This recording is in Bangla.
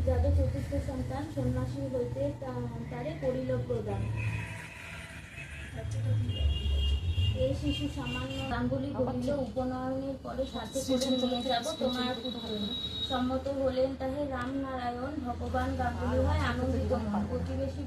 যাদের চতুর্থ সন্তান সন্ন্যাসী হইতে তারে করিল প্রদান। এই শিশু সামান্য গাঙ্গুলি বলিল, উপনয়নের পরে সাথে করে নিয়ে যাব তোমার পুত্র। সম্মত হলেন তাহে রামনারায়ণ। ভগবান গাঙ্গুলি হয় আনন্দিত হন। প্রতিবেশী